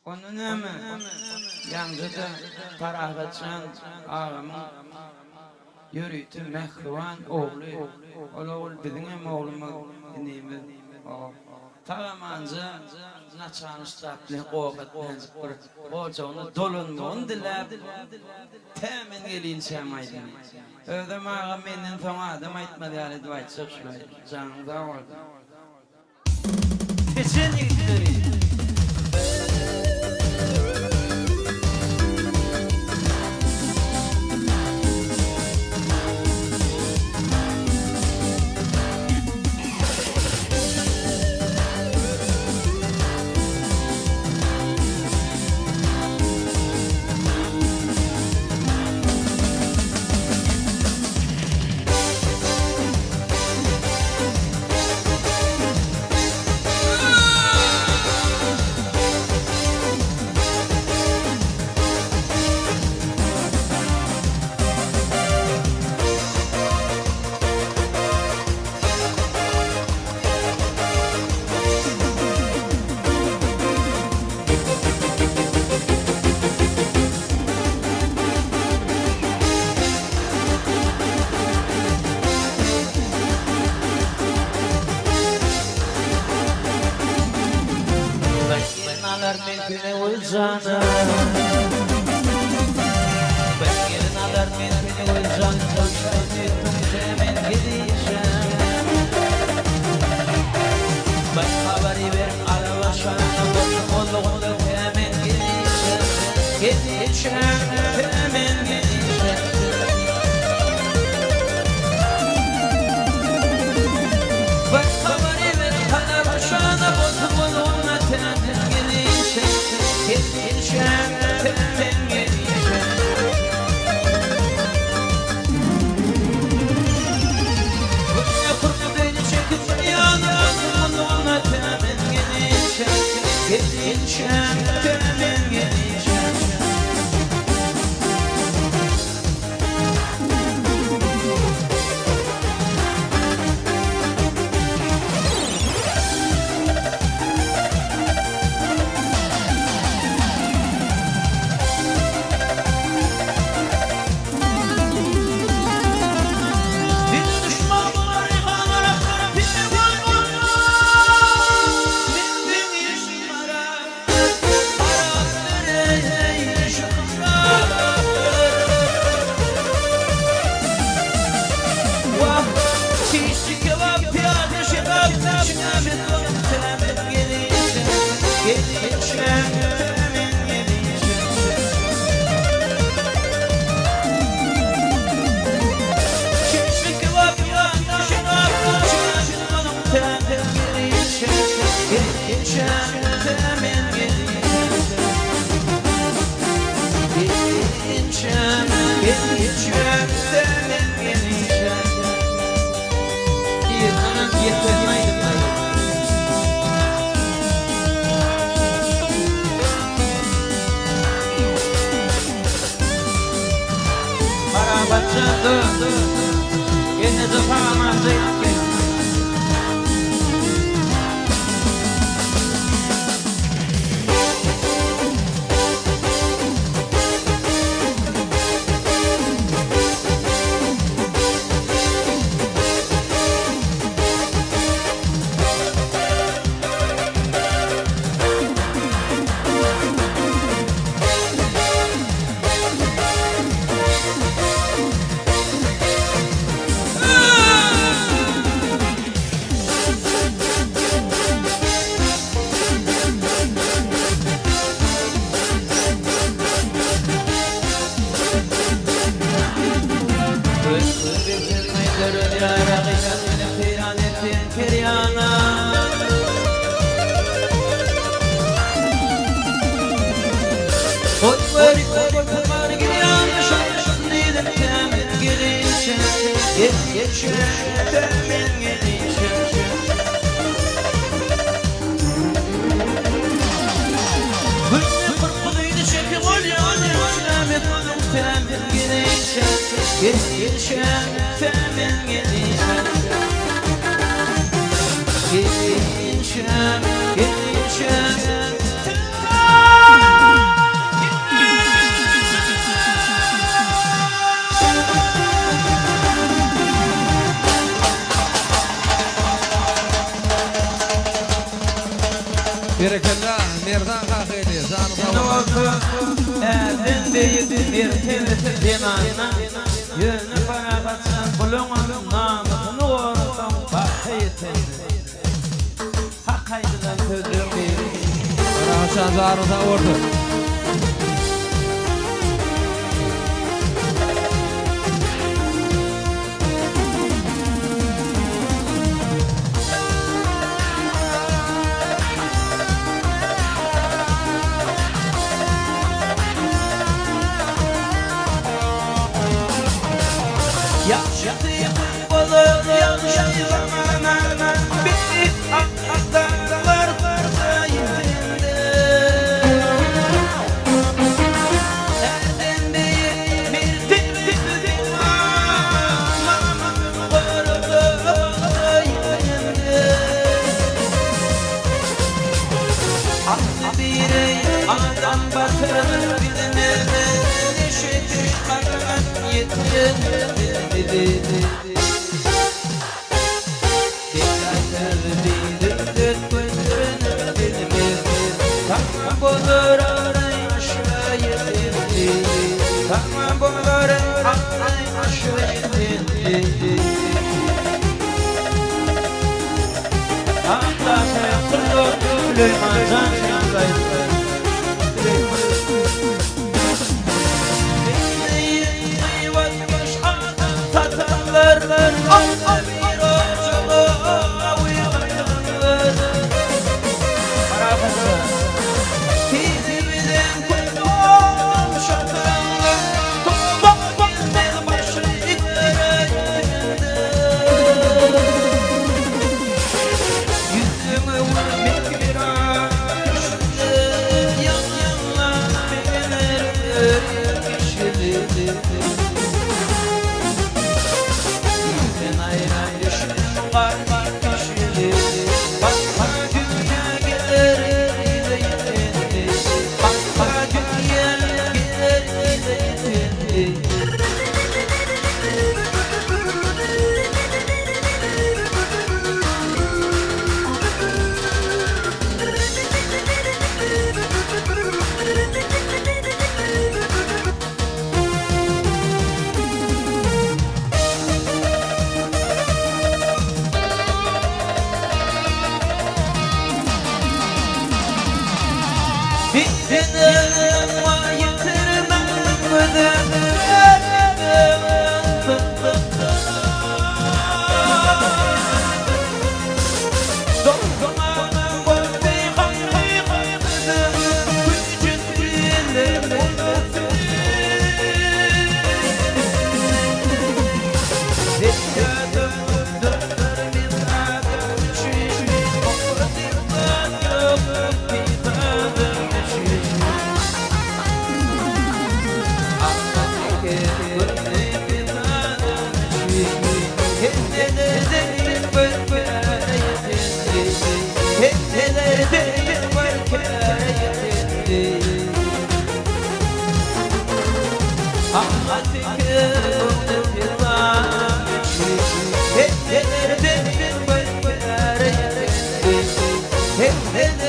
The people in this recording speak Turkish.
Onun ama yancıda tarafatçan ağamın yürütü mehvan oğlu. Oğul bizim hem oğlumuz dinimiz. Tamancı naçanı stapli qoğatmen zıpır. Oca onu dolunduğunu dilep temin gelin çamaydın. Ödüm ağam menden sonra adım aytmadı yani duvayt sıkşulay. Canımda oldu. Kesinlikle. Mümküne uyacağına ben gelin alır mümküne uyacağına hemen gideceğim ben haberi verin araba şarkı olduğunda hemen gideceğim hemen gideceğim ben haberi verin araba şarkı olduğunda hemen Gelişem, tepten gelişem Buraya kurdu beni çekip yana Ona temen gelişem Gelişem, tepten gelişem Yine de parmağımda gelişem kakeli, canı sağ Ne olun. oldu? Erdin büyük bir tevhid limanına yönü para kaçan kulunun namusunu korusan bahiyeten hak haydilen sözüm bir Rahatsız canı sağ olun. yaşadığım olur yanlış zamana bir aktarlar sayesinde Erdem Bey'in bir tevhid limanına korudu sayesinde Aklı bir adam batırır bilinir Neşeti çıkarmak yetirir Tamam bulur aşağıya Tamam bulur aşağıya Akla sayaklı Süleyman Can Şankay'ı Tatarlar Allah bir ocağına uyanırlar Marafası Tizimden koydum şatanlar Toplam bizden başı iklerinde Yüzümü vurmak bir aşkı Yan yanlar beğenir kişileri Bittiğinden var yitirmem ödüm Doktomanın boy bey hayır Gücün bilir unutur Zeyyadım döndür bir adım düşün Okudimden yok bir adım düşün Hep